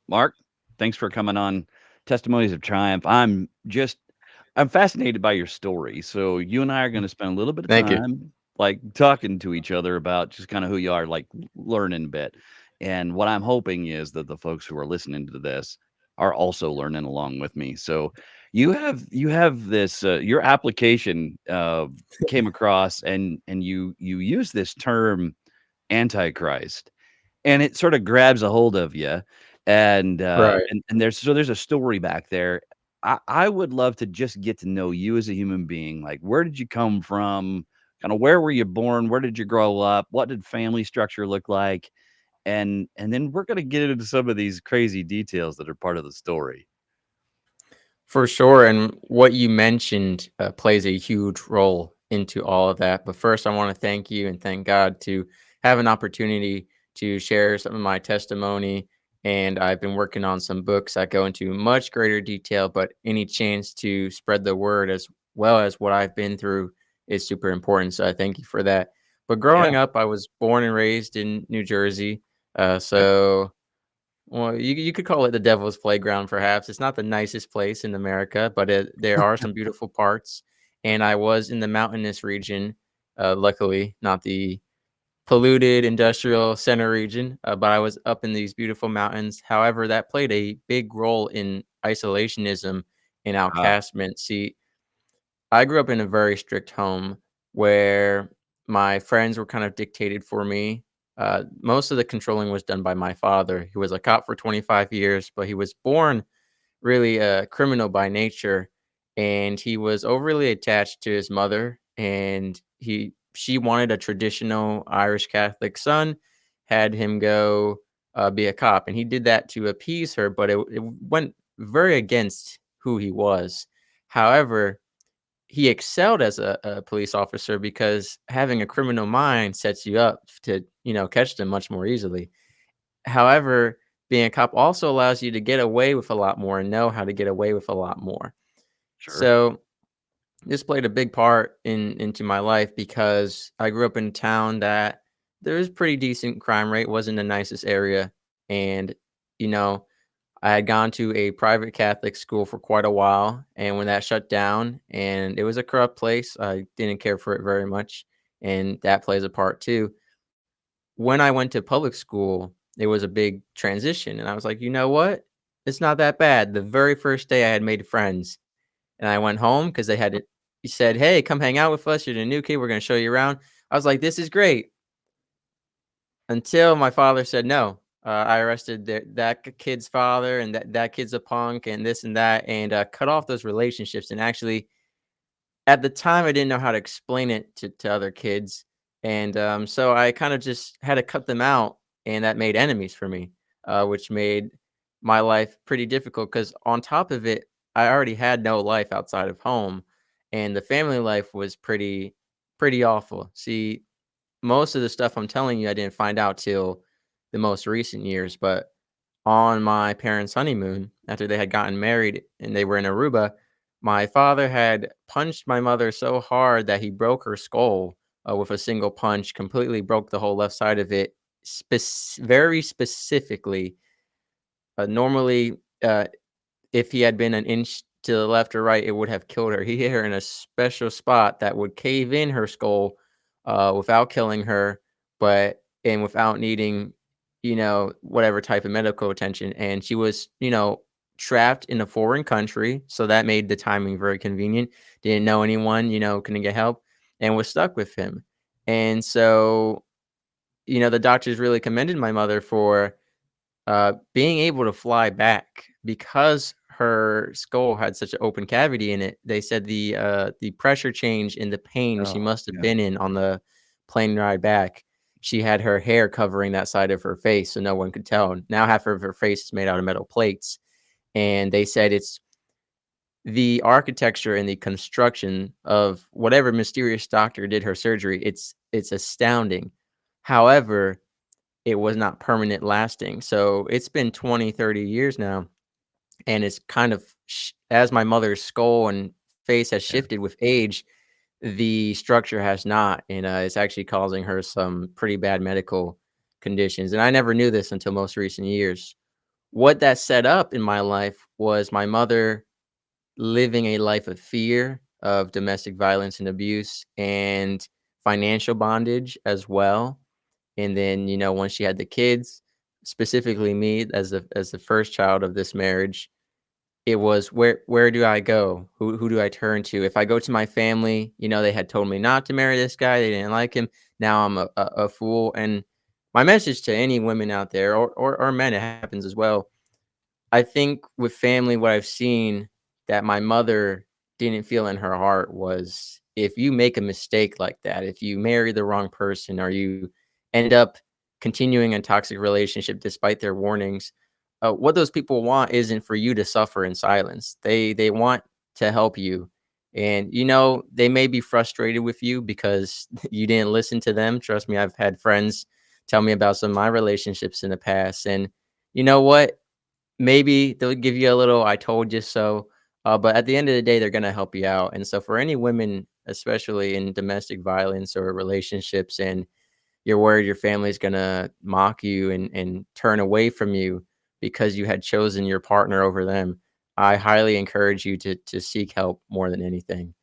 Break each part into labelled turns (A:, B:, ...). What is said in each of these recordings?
A: Mark, thanks for coming on Testimonies of Triumph. I'm fascinated by your story. So you and I are going to spend a little bit of
B: Thank you.
A: time like talking to each other about just kind of who you are, like learning a bit. And what I'm hoping is that the folks who are listening to this are also learning along with me. So you have this your application came across and you use this term antichrist, and it sort of grabs a hold of you,
B: Right.
A: and there's a story back there. I would love to just get to know you as a human being. Like, where did you come from? Kinda where were you born? Where did you grow up? What did family structure look like? And then we're gonna get into some of these crazy details that are part of the story.
B: For sure. And what you mentioned plays a huge role into all of that. But first, I want to thank you and thank God to have an opportunity to share some of my testimony. And I've been working on some books that go into much greater detail, but any chance to spread the word as well as what I've been through is super important. So I thank you for that. But
A: Yeah,
B: growing up, I was born and raised in New Jersey.
A: okay.
B: So well, you could call it the devil's playground, perhaps. It's not the nicest place in America, but there are some beautiful parts. And I was in the mountainous region, luckily, not the polluted industrial center region, but I was up in these beautiful mountains. However, that played a big role in isolationism and
A: Ah,
B: outcastment. See, I grew up in a very strict home where my friends were kind of dictated for me. Most of the controlling was done by my father. He was a cop for 25 years, but he was born really a criminal by nature, and he was overly attached to his mother. And she wanted a traditional Irish Catholic son, had him go be a cop, and he did that to appease her. But it went very against who he was. However, he excelled as a police officer because having a criminal mind sets you up to, catch them much more easily. However, being a cop also allows you to get away with a lot more and know how to get away with a lot more.
A: sure.
B: So this played a big part into my life because I grew up in a town that there was pretty decent crime rate, wasn't the nicest area. And, you know, I had gone to a private Catholic school for quite a while, and when that shut down and it was a corrupt place, I didn't care for it very much, and that plays a part too. When I went to public school, it was a big transition, and I was like, "You know what? It's not that bad." The very first day I had made friends, and I went home because they had it he said, "Hey, come hang out with us. You're the new kid. We're gonna show you around." I was like, "This is great." Until my father said, "No, I arrested kid's father, and that kid's a punk, and this and that," and cut off those relationships. And actually, at the time, I didn't know how to explain it to other kids, and so I kind of just had to cut them out, and that made enemies for me, which made my life pretty difficult. Because on top of it, I already had no life outside of home, and the family life was pretty awful. See, most of the stuff I'm telling you, I didn't find out till the most recent years, but on my parents' honeymoon, after they had gotten married and they were in Aruba, my father had punched my mother so hard that he broke her skull with a single punch, completely broke the whole left side of it, very specifically. Normally, if he had been an inch to the left or right, it would have killed her. He hit her in a special spot that would cave in her skull without killing her, but and without needing, whatever type of medical attention. And she was, trapped in a foreign country, so that made the timing very convenient. Didn't know anyone, couldn't get help, and was stuck with him. And so, the doctors really commended my mother for being able to fly back because her skull had such an open cavity in it. They said the pressure change and the pain she
A: Oh,
B: must have
A: yeah.
B: been in on the plane ride back. She had her hair covering that side of her face so no one could tell. Now half of her face is made out of metal plates. And they said it's the architecture and the construction of whatever mysterious doctor did her surgery. It's astounding. However, it was not permanent lasting. So it's been 20, 30 years now, and it's kind of as my mother's skull and face has
A: Yeah.
B: shifted with age, the structure has not, and it's actually causing her some pretty bad medical conditions. And I never knew this until most recent years. what that set up in my life was my mother living a life of fear of domestic violence and abuse and financial bondage as well. And then, once she had the kids, specifically me as the first child of this marriage, it was where do I go? Who do I turn to? If I go to my family, they had told me not to marry this guy. They didn't like him. Now I'm a fool. And my message to any women out there, or men, it happens as well. I think with family, what I've seen that my mother didn't feel in her heart was, if you make a mistake like that, if you marry the wrong person, or you end up continuing a toxic relationship despite their warnings, what those people want isn't for you to suffer in silence. They want to help you, and they may be frustrated with you because you didn't listen to them. Trust me, I've had friends tell me about some of my relationships in the past, and you know what? Maybe they'll give you a little "I told you so," but at the end of the day, they're gonna help you out. And so for any women, especially in domestic violence or relationships, and you're worried your family's gonna mock you and turn away from you because you had chosen your partner over them, I highly encourage you to seek help more than anything.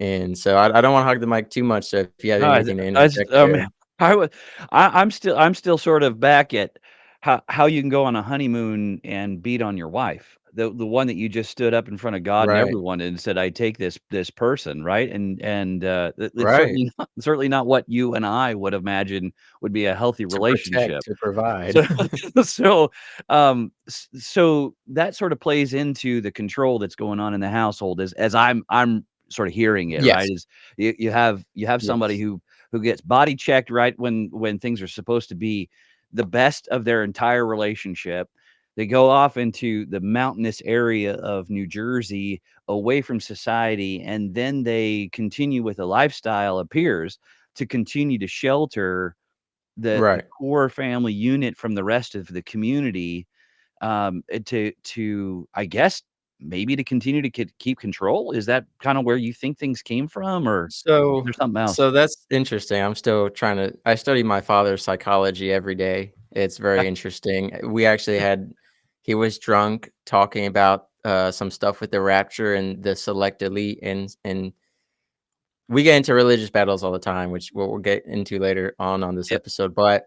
B: And so I don't wanna hog the mic too much, so if you have
A: No,
B: anything to
A: I just
B: interject there.
A: I would I'm still sort of back at how you can go on a honeymoon and beat on your wife. The one that you just stood up in front of God and
B: Right,
A: everyone and said, "I take this person," right? And it's
B: right.
A: certainly not what you and I would imagine would be a healthy
B: To protect,
A: relationship.
B: to provide.
A: So so that sort of plays into the control that's going on in the household as I'm sort of hearing it, right?
B: Yes,
A: Is you have somebody
B: yes,
A: who gets body checked right when things are supposed to be the best of their entire relationship. They go off into the mountainous area of New Jersey, away from society, and then they continue with a lifestyle appears to continue to shelter the
B: right.
A: core family unit from the rest of the community, I guess, maybe to continue to keep control? Is that kinda where you think things came from, or is
B: So
A: there something else?
B: so that's interesting. I'm still trying to I study my father's psychology every day. It's
A: Yeah,
B: very interesting. We actually had he was drunk talking about some stuff with the rapture and the select elite, and we get into religious battles all the time, which we'll get into later on this
A: yep,
B: episode. But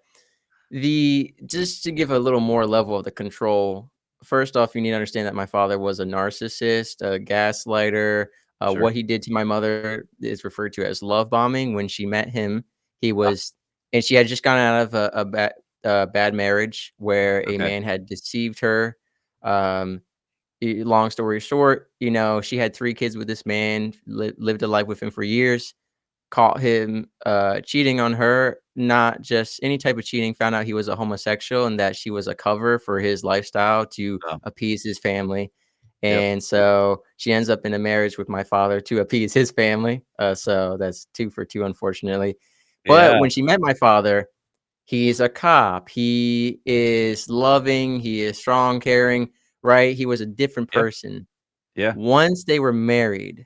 B: the just to give a little more level of the control, first off, you need to understand that my father was a narcissist, a gaslighter.
A: sure.
B: What he did to my mother is referred to as love bombing. When she met him, he
A: Ah,
B: was, and she had just gotten out of a bad marriage where a
A: okay,
B: man had deceived her. Um, Long story short, she had 3 kids with this man, lived a life with him for years, caught him, cheating on her, not just any type of cheating, found out he was a homosexual and that she was a cover for his lifestyle to
A: oh,
B: appease his family,
A: yep,
B: and so she ends up in a marriage with my father to appease his family, so that's 2 for 2, unfortunately. But
A: yeah,
B: when she met my father, he's a cop, he is loving, he is strong, caring, right? He was a different
A: yeah,
B: person.
A: yeah,
B: Once they were married,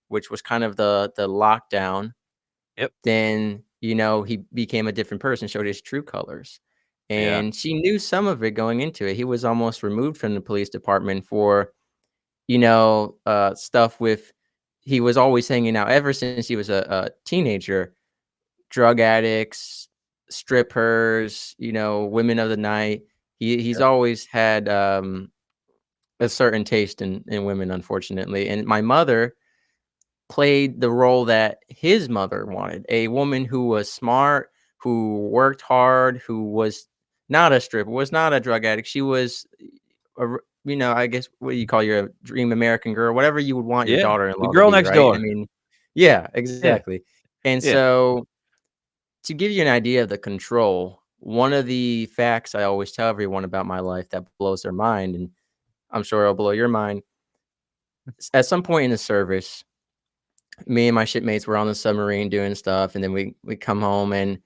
B: which was kind of the lockdown,
A: yep,
B: then, he became a different person, showed his true colors.
A: yeah,
B: And she knew some of it going into it. He was almost removed from the police department for, stuff with he was always hanging out ever since he was a teenager, drug addicts, strippers, women of the night. He's
A: yep,
B: always had a certain taste in women, unfortunately. And my mother played the role that his mother wanted, a woman who was smart, who worked hard, who was not a stripper, was not a drug addict. She was I guess what do you call your dream American girl, whatever you would want your
A: yeah, the
B: daughter-in-law to
A: girl
B: be,
A: next
B: right? I
A: door.
B: mean, yeah,
A: Yeah,
B: exactly. And
A: yeah,
B: so to give you an idea of the control, one of the facts I always tell everyone about my life that blows their mind, and I'm sure it'll blow your mind, at some point in the service, me and my shipmates were on the submarine doing stuff, and then we come home and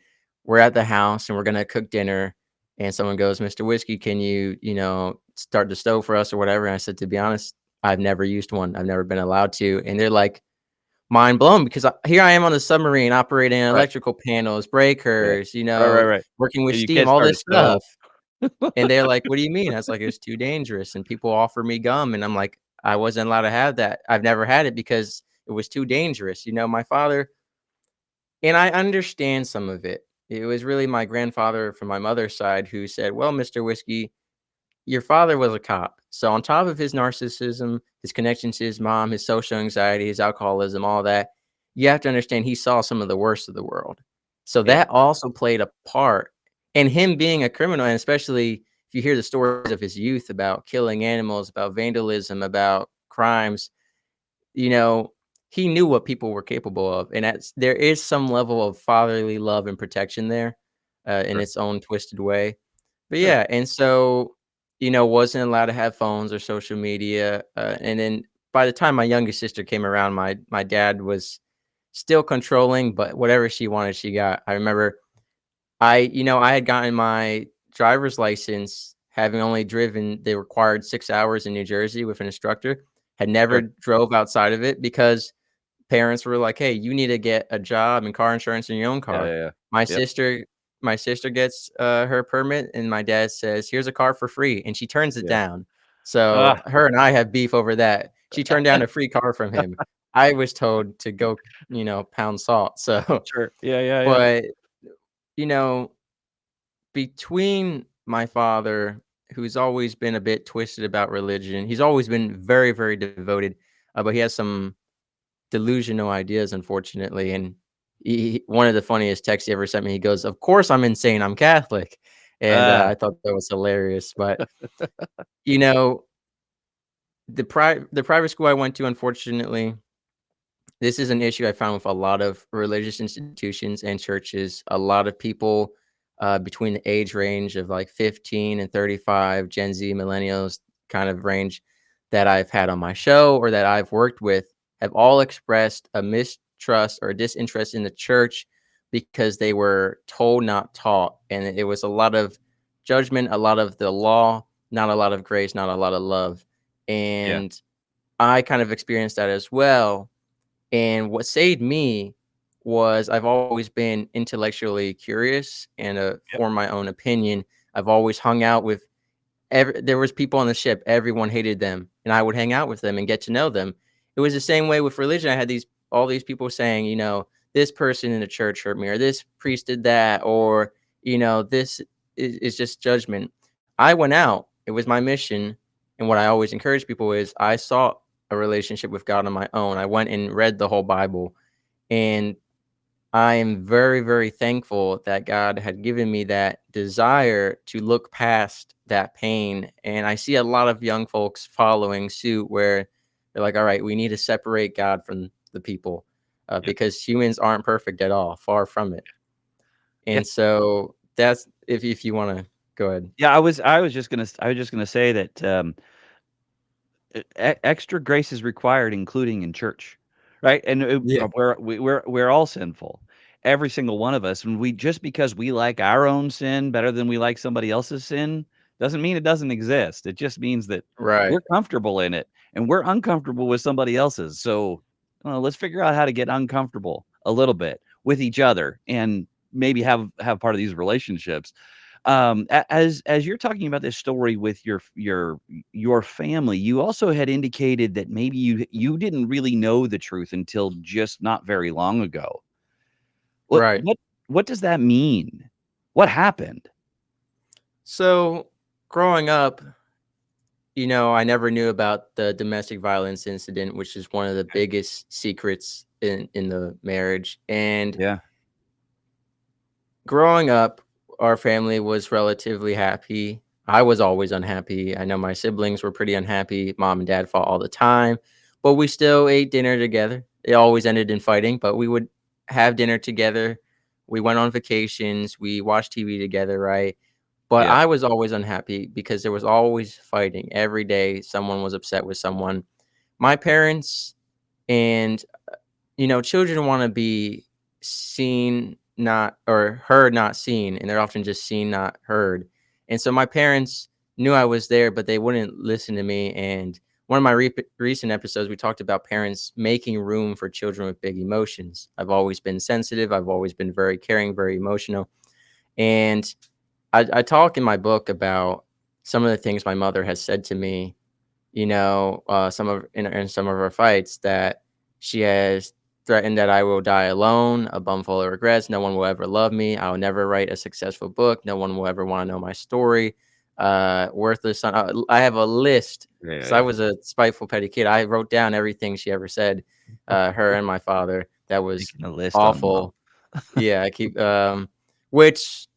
B: we're at the house and we're gonna cook dinner, and someone goes, "Mr. Whiskey, can you start the stove for us or whatever?" And I said, "To be honest, I've never used one. I've never been allowed to." And they're like mind blown because here I am on the submarine operating
A: right,
B: electrical panels,
A: yeah,
B: breakers,
A: right, right, right,
B: working with
A: and you
B: steam,
A: can't
B: all
A: start a
B: this stuff.
A: stove.
B: And they're like, "What do you mean?" I was like, "It's too dangerous." And people offer me gum, and I'm like, "I wasn't allowed to have that. I've never had it because it was too dangerous." My father, and I understand some of it. It was really my grandfather from my mother's side who said, "Well, Mr. Whiskey, your father was a cop. So on top of his narcissism, his connection to his mom, his social anxiety, his alcoholism, all that, you have to understand he saw some of the worst of the world. So
A: Yep,
B: that also played a part. And him being a criminal, and especially if you hear the stories of his youth about killing animals, about vandalism, about crimes, you know, he knew what people were capable of. And there is some level of fatherly love and protection there in
A: sure,
B: its own twisted way. But
A: sure.
B: yeah, and so, wasn't allowed to have phones or social media. And then by the time my youngest sister came around, my dad was still controlling, but whatever she wanted, she got. I remember I had gotten my driver's license having only driven the required 6 hours in New Jersey with an instructor, had never
A: Sure.
B: drove outside of it because parents were like, "Hey, you need to get a job and car insurance in your own
A: Yeah,
B: car."
A: yeah, yeah.
B: My
A: Yep.
B: sister my sister gets, her permit, and my dad says, "Here's a car for free," and she turns it
A: Yeah.
B: down. So,
A: Ah,
B: her and I have beef over that. She turned down a free car from him. I was told to go, pound salt. So,
A: sure. Yeah, yeah, yeah.
B: but, you know, between my father, who's always been a bit twisted about religion, he's always been very, very devoted, but he has some delusional ideas, unfortunately. And one of the funniest texts he ever sent me, he goes, "Of course I'm insane. I'm Catholic." And
A: Ah,
B: I thought that was hilarious. But you know, the private school I went to, unfortunately, this is an issue I found with a lot of religious institutions and churches. A lot of people between the age range of like 15 and 35, Gen Z, millennials kind of range that I've had on my show or that I've worked with have all expressed a mistrust or disinterest in the church because they were told, not taught. And it was a lot of judgment, a lot of the law, not a lot of grace, not a lot of love.
A: yeah.
B: And I kind of experienced that as well, and what saved me was I've always been intellectually curious and
A: Yep.
B: form my own opinion. I've always hung out with there was people on the ship, everyone hated them, and I would hang out with them and get to know them. It was the same way with religion. I had these all these people saying, this person in the church hurt me, or this priest did that, or this is just judgment. I went out. It was my mission, and what I always encourage people is I sought a relationship with God on my own. I went and read the whole Bible, and I am very, very thankful that God had given me that desire to look past that pain. And I see a lot of young folks following suit where they're like, all right, we need to separate God from the people
A: Yep.
B: because humans aren't perfect at all, far from it.
A: Yeah.
B: And so that's if you want to go ahead.
A: Yeah, I was just gonna say that, extra grace is required, including in church, right? And
B: Yeah.
A: we're all sinful, every single one of us, and we just because we like our own sin better than we like somebody else's sin, doesn't mean it doesn't exist. It just means that
B: Right.
A: we're comfortable in it, and we're uncomfortable with somebody else's. So, let's figure out how to get uncomfortable a little bit with each other, and maybe have part of these relationships. As you're talking about this story with your family, you also had indicated that maybe you didn't really know the truth until just not very long ago. What
B: Right.
A: what what does that mean? What happened?
B: So growing up, I never knew about the domestic violence incident, which is one of the
A: Okay.
B: biggest secrets in the marriage. And
A: Yeah,
B: growing up, our family was relatively happy. I was always unhappy. I know my siblings were pretty unhappy. Mom and dad fought all the time, but we still ate dinner together. It always ended in fighting, but we would have dinner together. We went on vacations. We watched TV together, right? But
A: yeah,
B: I was always unhappy because there was always fighting. Every day, someone was upset with someone. My parents and children want to be seen, not or heard, not seen, and they're often just seen, not heard. And so my parents knew I was there, but they wouldn't listen to me. And one of my recent episodes, we talked about parents making room for children with big emotions. I've always been sensitive. I've always been very caring, very emotional, and I talk in my book about some of the things my mother has said to me, some of in some of our fights, that she has threatened that I will die alone, a bum full of regrets. No one will ever love me. I will never write a successful book. No one will ever want to know my story. Worthless son. I have a list
A: Yeah,
B: because I
A: yeah.
B: was a spiteful petty kid. I wrote down everything she ever said, her and my father. That was
A: Making a list on mom.
B: awful. Yeah, I keep which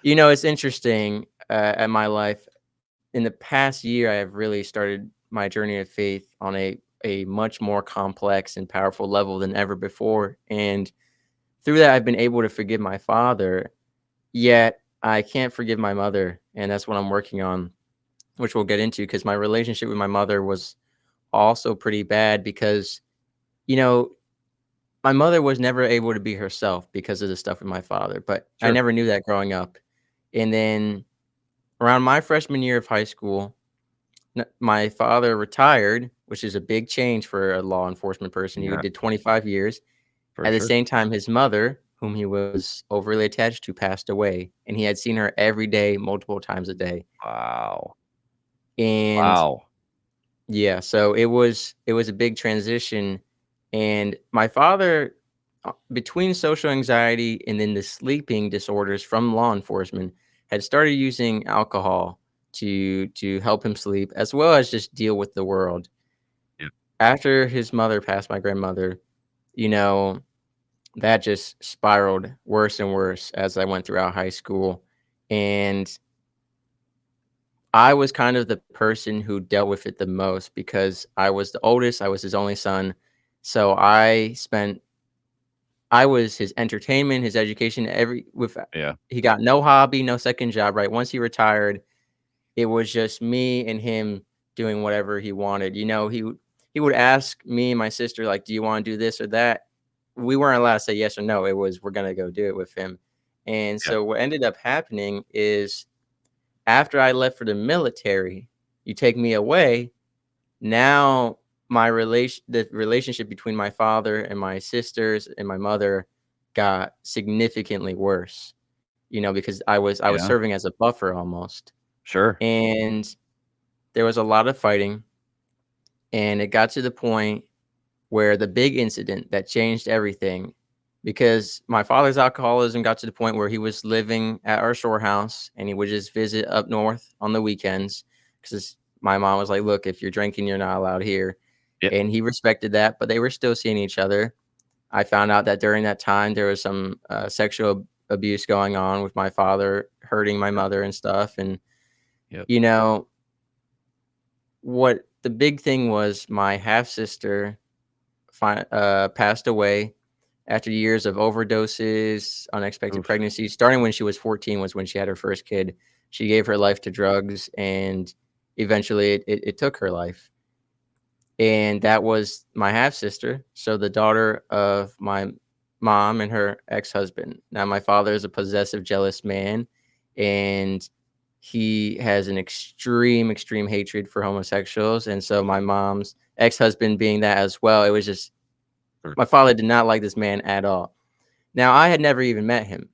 B: it's interesting, at my life. In the past year, I have really started my journey of faith on a much more complex and powerful level than ever before, and through that, I've been able to forgive my father, yet I can't forgive my mother, and that's what I'm working on, which we'll get into, because my relationship with my mother was also pretty bad because, you know, my mother was never able to be herself because of the stuff with my father, but I
A: Sure.
B: never knew that growing up, and then around my freshman year of high school, my father retired, which is a big change for a law enforcement person. He
A: Yeah,
B: did 25 years.
A: for
B: At the
A: sure.
B: same time, his mother, whom he was overly attached to, passed away, and he had seen her every day, multiple times a day.
A: Wow.
B: And
A: Wow.
B: yeah, so it was a big transition, and my father, between social anxiety and then the sleeping disorders from law enforcement, had started using alcohol to help him sleep as well as just deal with the world.
A: Yeah.
B: After his mother passed, my grandmother, you know, that just spiraled worse and worse as I went throughout high school, and I was kind of the person who dealt with it the most because I was the oldest, I was his only son, so I was his entertainment, his education, every with
A: Yeah.
B: he got no hobby, no second job, right? Once he retired, it was just me and him doing whatever he wanted. He would ask me and my sister, like, "Do you wanna do this or that?" We weren't allowed to say yes or no, it was, "We're gonna go do it with him." And
A: Yeah.
B: so what ended up happening is after I left for the military, you take me away, now the relationship between my father and my sisters and my mother got significantly worse, because I was
A: Yeah.
B: serving as a buffer almost.
A: Sure.
B: And there was a lot of fighting, and it got to the point where the big incident that changed everything, because my father's alcoholism got to the point where he was living at our shore house and he would just visit up north on the weekends because my mom was like, "Look, if you're drinking, you're not allowed here."
A: Yeah.
B: And he respected that, but they were still seeing each other. I found out that during that time there was some sexual abuse going on with my father, hurting my
A: Yeah.
B: mother and stuff. And
A: Yep.
B: you know what the big thing was, my half sister passed away after years of overdoses, unexpected
A: Oof.
B: pregnancies. Starting when she was 14 was when she had her first kid. She gave her life to drugs, and eventually it took her life. And that was my half sister, so the daughter of my mom and her ex-husband. Now my father is a possessive, jealous man, and he has an extreme hatred for homosexuals, and so my mom's ex-husband being that as well, it was just
A: Sure.
B: my father did not like this man at all. Now I had never even met him.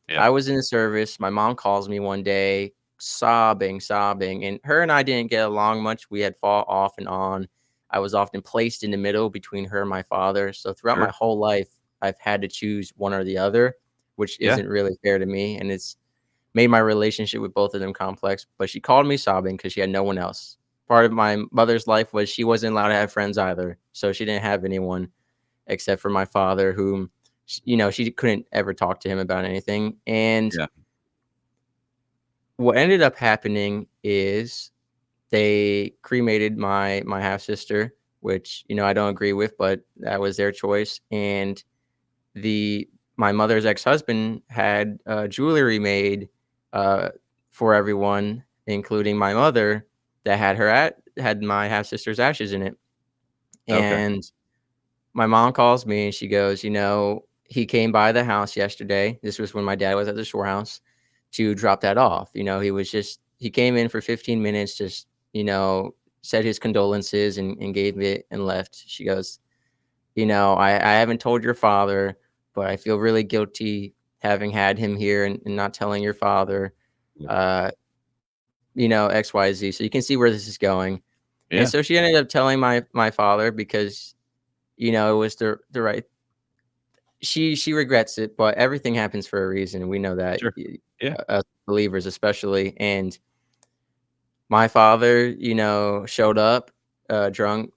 A: Yeah.
B: I was in the service. My mom calls me one day, sobbing, sobbing, and her and I didn't get along much. We had fought off and on. I was often placed in the middle between her and my father. So throughout my
A: Sure.
B: whole life, I've had to choose one or the other, which
A: Yeah.
B: isn't really fair to me. And it's made my relationship with both of them complex. But she called me sobbing because she had no one else. Part of my mother's life was she wasn't allowed to have friends either. So she didn't have anyone except for my father, whom, she couldn't ever talk to him about anything. And
A: Yeah.
B: what ended up happening is they cremated my half sister, which I don't agree with, but that was their choice. And the my mother's ex husband had jewelry made uh, for everyone, including my mother, that had my half sister's ashes in it.
A: Okay.
B: And my mom calls me and she goes, "He came by the house yesterday." This was when my dad was at the shore house to drop that off. He came in for 15 minutes, just, said his condolences and gave it and left. She goes, "I haven't told your father, but I feel really guilty having had him here and not telling your father."
A: Yeah.
B: uh, XYZ. So you can see where this is going. And
A: Yeah,
B: so she ended up telling my father because, it was the right. She regrets it, but everything happens for a reason. We know that,
A: sure. Yeah.
B: as believers especially. And my father, showed up, drunk,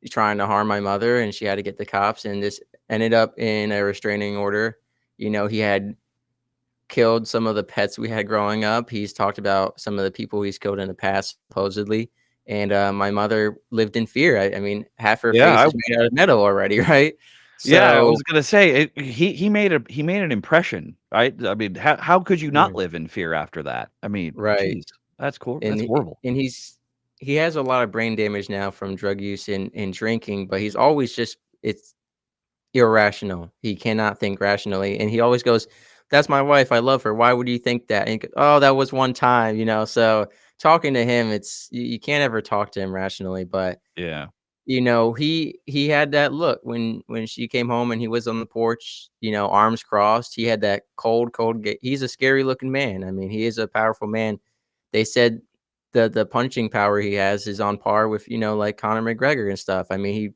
B: trying to harm my mother, and she had to get the cops, and this ended up in a restraining order. He had killed some of the pets we had growing up. He's talked about some of the people he's killed in the past, supposedly. And my mother lived in fear. I mean, half her
A: Yeah,
B: face is made out of metal already, right?
A: yeah, I
B: So,
A: was gonna say he made an impression, right? I mean, how could you not
B: right,
A: live in fear after that? I mean,
B: right.
A: geez, that's cool.
B: And
A: That's
B: he,
A: horrible.
B: and he's he has a lot of brain damage now from drug use and drinking, but he's always just it's irrational. He cannot think rationally, and he always goes, "That's my wife. I love her. Why would you think that?" And he goes, "Oh, that was one time." So talking to him, it's you can't ever talk to him rationally. But
A: Yeah.
B: he had that look when she came home and he was on the porch, arms crossed. He had that cold. He's a scary looking man. I mean, he is a powerful man. They said the punching power he has is on par with like Conor McGregor and stuff. I mean, he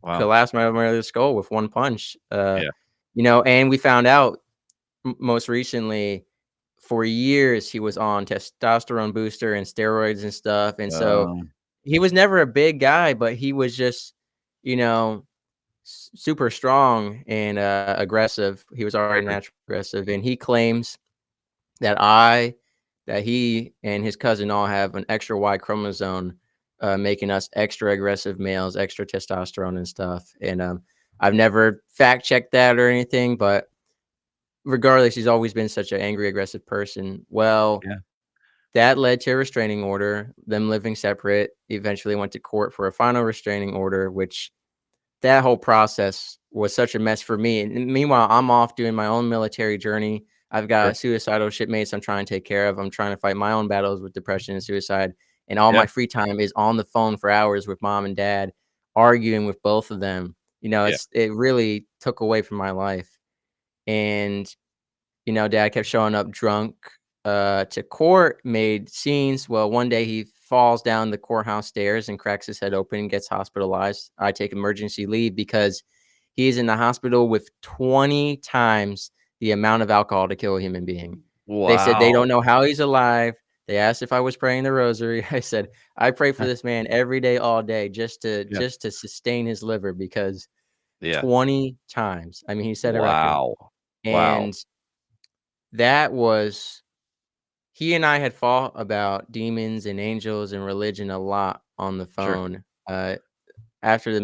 A: Wow.
B: collapsed my mother's skull with one punch.
A: Yeah.
B: And we found out most recently for years he was on testosterone booster and steroids and stuff. And so
A: Um,
B: he was never a big guy, but he was just, you know, super strong and aggressive. He was already
A: sure.
B: naturally aggressive. And he claims that I that he and his cousin all have an extra Y chromosome, making us extra aggressive males, extra testosterone and stuff. And I've never fact checked that or anything, but regardless, he's always been such an angry, aggressive person. Well,
A: Yeah.
B: that led to a restraining order, them living separate. Eventually went to court for a final restraining order, which that whole process was such a mess for me, and meanwhile, I'm off doing my own military journey. I've
A: Sure.
B: got suicidal shipmates I'm trying to take care of. I'm trying to fight my own battles with depression and suicide, and all
A: Yeah.
B: my free time is on the phone for hours with mom and dad, arguing with both of them.
A: Yeah.
B: It really took away from my life, and dad kept showing up drunk, to court, made scenes. Well, one day he falls down the courthouse stairs and cracks his head open and gets hospitalized. I take emergency leave because he's in the hospital with 20 times the amount of alcohol to kill a human being. They said they don't
A: Wow.
B: know how he's alive. They asked if I was praying the rosary. I said, I pray for this man every day, all day, just to
A: Yeah.
B: just to sustain his liver because
A: Yeah.
B: 20 times. I mean, he set a record.
A: Wow. Wow.
B: And that was he and I had fought about demons and angels and religion a lot on the
A: Sure.
B: phone. After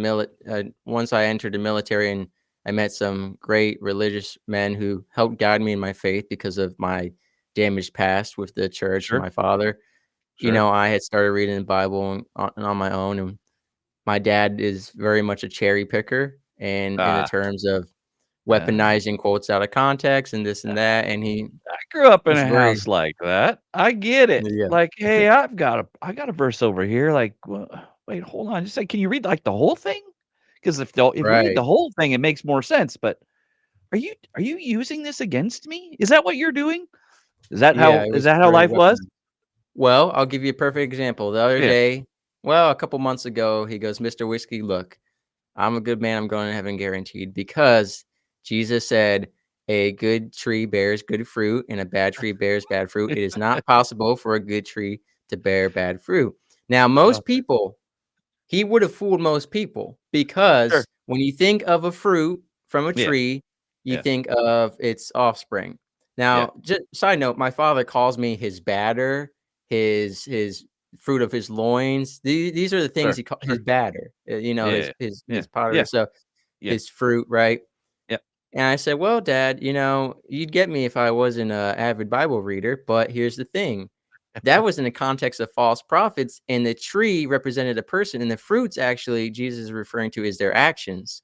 B: once I entered the military and I met some great religious men who helped guide me in my faith because of my damaged past with the church and
A: Sure.
B: my father.
A: Sure.
B: I had started reading the Bible on my own, and my dad is very much a cherry picker and in the
A: Ah,
B: terms of
A: uh,
B: weaponizing quotes out of context and this and that. And
A: I grew up in
B: he's
A: a
B: very
A: house like that. I get it.
B: yeah
A: Like, "Hey, I got a verse over here." Like, wait, hold on. Just like, can you read, like, the whole thing? Because if you read
B: right.
A: the whole thing, it makes more sense, but are you using this against me? Is that what you're doing?
B: Yeah, it
A: Is
B: was
A: that how
B: very
A: life was?
B: weaponized. Well, I'll give you a perfect example. The other
A: Yeah.
B: day, a couple months ago, he goes, "Mr. Whiskey, look, I'm a good man. I'm going to heaven guaranteed because Jesus said a good tree bears good fruit and a bad tree bears bad fruit. It is not possible for a good tree to bear bad fruit." Now,
A: Uh,
B: most people he would have fooled most people
A: sure.
B: because when you think of a fruit from a
A: Yeah.
B: tree, you
A: Yeah.
B: think of its offspring.
A: Yeah.
B: Now, just side note, my father calls me his batter, his fruit of his loins. These are the things
A: Sure.
B: he call his
A: Sure.
B: batter,
A: Yeah. Yeah.
B: his pottery.
A: Yeah.
B: So
A: Yeah.
B: his fruit, right?
A: Yeah.
B: And I said, "Well, Dad, you'd get me if I wasn't a avid Bible reader, but here's the thing. That was in the context of false prophets, and the tree represented a person, and the fruits actually Jesus is referring to is their actions.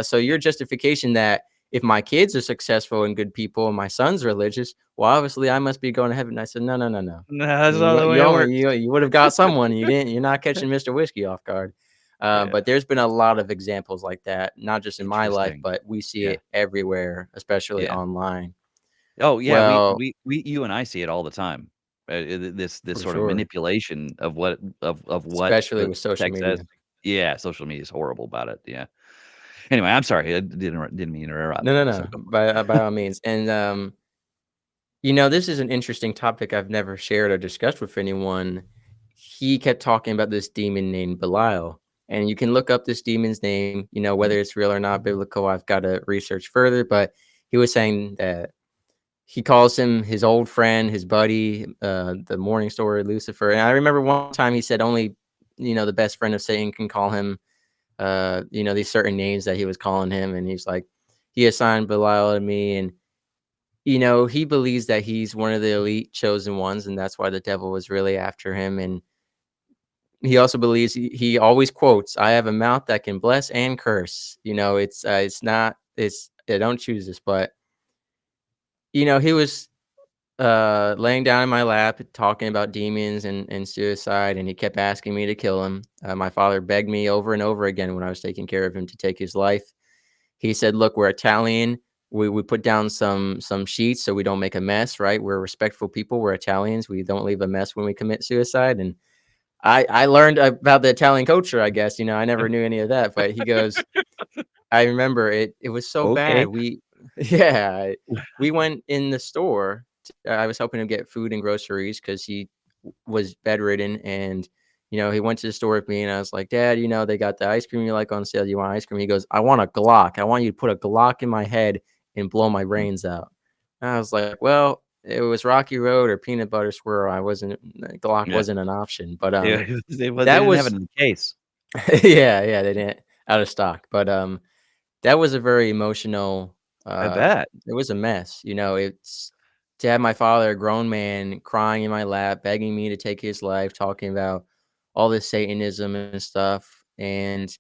B: So your justification that if my kids are successful and good people and my son's religious, well, obviously I must be going to heaven." I said, "No, no, no, no.
A: No, that's not
B: You
A: the way
B: you
A: it
B: only
A: works.
B: you would have got someone. You didn't. You're not catching Mr. Whiskey off guard."
A: Yeah.
B: But there's been a lot of examples like that, not just in my life,
A: Interesting.
B: but we see
A: Yeah.
B: it everywhere, especially
A: Yeah.
B: online.
A: Oh, yeah,
B: Well,
A: you and I see it all the time. This
B: for
A: sort of
B: sure,
A: manipulation of what
B: especially
A: the
B: with social
A: text says.
B: media.
A: Yeah, social media is horrible about it, yeah. Anyway, I'm sorry, I didn't mean to
B: No,
A: interrupt,
B: no,
A: so
B: no,
A: go
B: by all means, and, this is an interesting topic I've never shared or discussed with anyone. He kept talking about this demon named Belial, and you can look up this demon's name, whether it's real or not biblical, I've gotta research further, but he was saying that he calls him his old friend, his buddy, the morning star Lucifer, and I remember one time he said only, the best friend of Satan can call him, these certain names that he was calling him, and he's like, "He assigned Belial to me," and he believes that he's one of the elite chosen ones, and that's why the devil was really after him. And he also believes he always quotes, "I have a mouth that can bless and curse." It's not it's I don't choose this, but he was laying down in my lap talking about demons and suicide, and he kept asking me to kill him. My father begged me over and over again when I was taking care of him to take his life. He said, "Look, we're Italian. We put down some sheets so we don't make a mess, right? We're respectful people. We're Italians. We don't leave a mess when we commit suicide." And I learned about the Italian culture, I guess. I never knew any of that. But he goes, I remember it was so bad.
A: okay.
B: We yeah, we went in the store. I was helping him get food and groceries because he was bedridden, and he went to the store with me, and I was like, "Dad, they got the ice cream you like on sale. Do you want ice cream?" He goes, "I want a Glock. I want you to put a Glock in my head and blow my
A: Mm,
B: brains out." And I was like, "Well, it was Rocky Road or Peanut Butter Swirl. I wasn't Glock
A: yeah.
B: wasn't an option." But
A: Yeah, they
B: that
A: didn't have it
B: was
A: in the case.
B: yeah, they didn't out of stock. But that was a very emotional,
A: I
B: uh
A: bet.
B: it was a mess, it's to have my father, a grown man, crying in my lap, begging me to take his life, talking about all this Satanism and stuff, and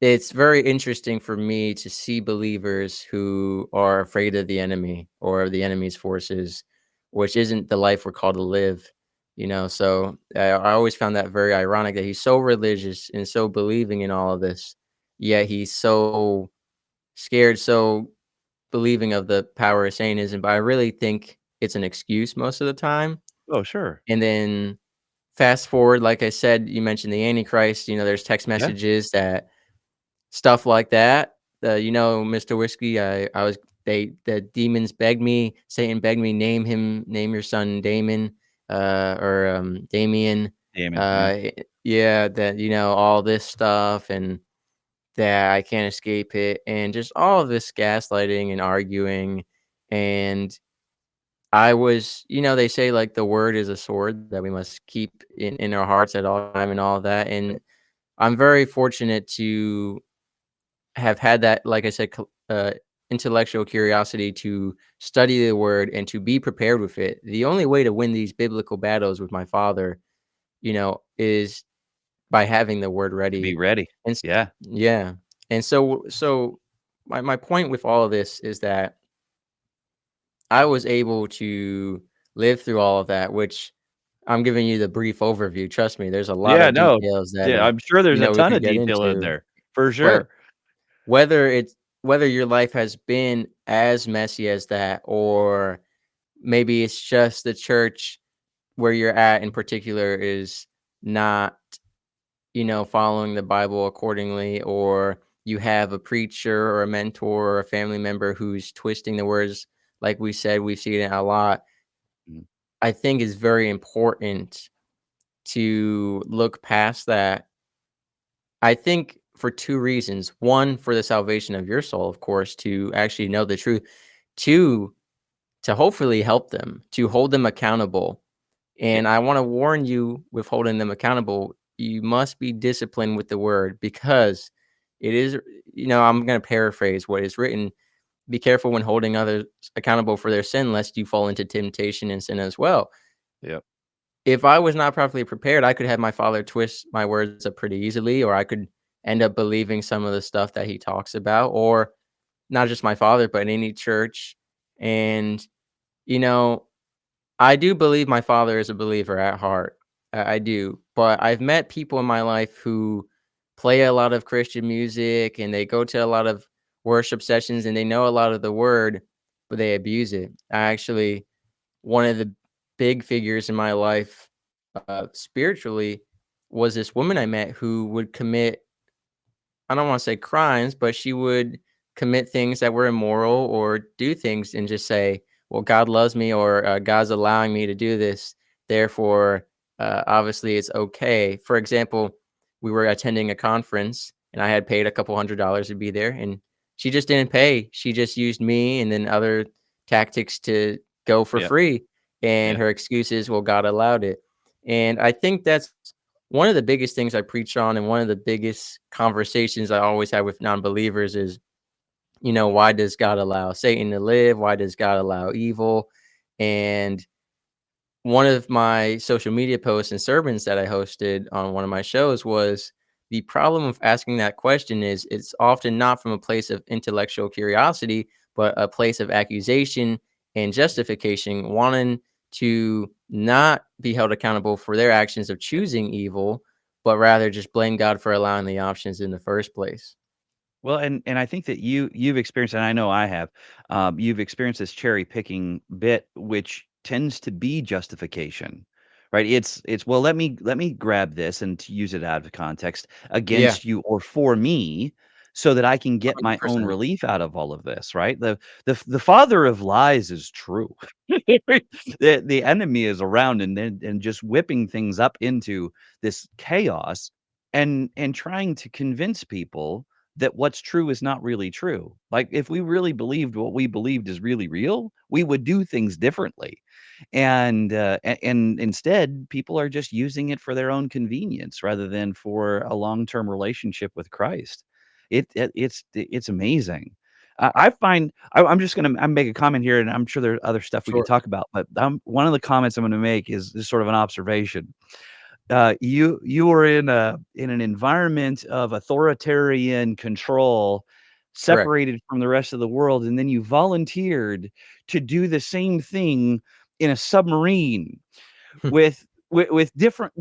B: it's very interesting for me to see believers who are afraid of the enemy or the enemy's forces, which isn't the life we're called to live, so, I always found that very ironic that he's so religious and so believing in all of this, yet he's so scared, so believing of the power of Satanism, but I really think it's an excuse most of the time.
A: Oh, sure.
B: And then fast forward, like I said, you mentioned the Antichrist, there's text
A: Yeah,
B: messages that stuff like that. Mr. Whiskey, I was the demons begged me, Satan begged me, name your son Damon, or Damien.
A: Damon, yeah.
B: Yeah, that all this stuff and that I can't escape it, and just all of this gaslighting and arguing, and I was they say, like, the word is a sword that we must keep in our hearts at all time and all of that, and I'm very fortunate to have had that, like I said, intellectual curiosity to study the word and to be prepared with it. The only way to win these biblical battles with my father, is by having the word
A: To be
B: ready.
A: ready.
B: And s
A: Yeah.
B: yeah. And so my point with all of this is that I was able to live through all of that, which I'm giving you the brief overview. Trust me, there's a lot
A: Yeah,
B: of
A: no.
B: details that,
A: Yeah, I'm sure there's a
B: we
A: ton
B: could
A: of
B: get
A: detail in
B: into,
A: there, for
B: but
A: sure.
B: whether your life has been as messy as that, or maybe it's just the church where you're at in particular is not following the Bible accordingly, or you have a preacher or a mentor or a family member who's twisting the words, like we said, we've seen it a lot.
A: Mhm.
B: I think it's very important to look past that. I think for two reasons. One, for the salvation of your soul, of course, to actually know the truth. Two, to hopefully help them, to hold them accountable.
A: Yeah,
B: And I want to warn you with holding them accountable, you must be disciplined with the word because it is, I'm going to paraphrase what is written. Be careful when holding others accountable for their sin, lest you fall into temptation and sin as well.
A: yep,
B: If I was not properly prepared, I could have my father twist my words up pretty easily, or I could end up believing some of the stuff that he talks about, or not just my father, but any church. And, you know, I do believe my father is a believer at heart. I do. But I've met people in my life who play a lot of Christian music and they go to a lot of worship sessions and they know a lot of the word, but they abuse it. I actually, one of the big figures in my life, spiritually, was this woman I met who would commit, I don't want to say crimes, but she would commit things that were immoral or do things and just say, "Well, God loves me," or "God's allowing me to do this, therefore, obviously it's okay." For example, we were attending a conference, and I had paid a couple $100 to be there, and she just didn't pay. She just used me and then other tactics to go for
A: Yeah.
B: free, and
A: Yeah.
B: her excuse is, "Well, God allowed it." And I think that's one of the biggest things I preach on, and one of the biggest conversations I always have with non-believers is, why does God allow Satan to live? Why does God allow evil? And one of my social media posts and sermons that I hosted on one of my shows was the problem of asking that question is it's often not from a place of intellectual curiosity, but a place of accusation and justification, wanting to not be held accountable for their actions of choosing evil, but rather just blame God for allowing the options in the first place.
A: Well, and I think that you've experienced, and I know I have, you've experienced this cherry picking bit, which tends to be justification, right? It's well, let me grab this and to use it out of context
B: Yeah,
A: against you or for me, so that I can get my own
B: 100%.
A: relief out of all of this, right? The father of lies is true. The enemy is around and just whipping things up into this chaos and trying to convince people that what's true is not really true. Like, if we really believed what we believed is really real, we would do things differently. And instead, people are just using it for their own convenience rather than for a long-term relationship with Christ. It's amazing. I find I'm just gonna I'm make a comment here, and I'm sure there's other stuff we could
B: Sure.
A: talk about, but one of the comments I'm gonna make is sort of an observation. You were in an environment of authoritarian control,
B: Correct.
A: separated from the rest of the world, and then you volunteered to do the same thing in a submarine with different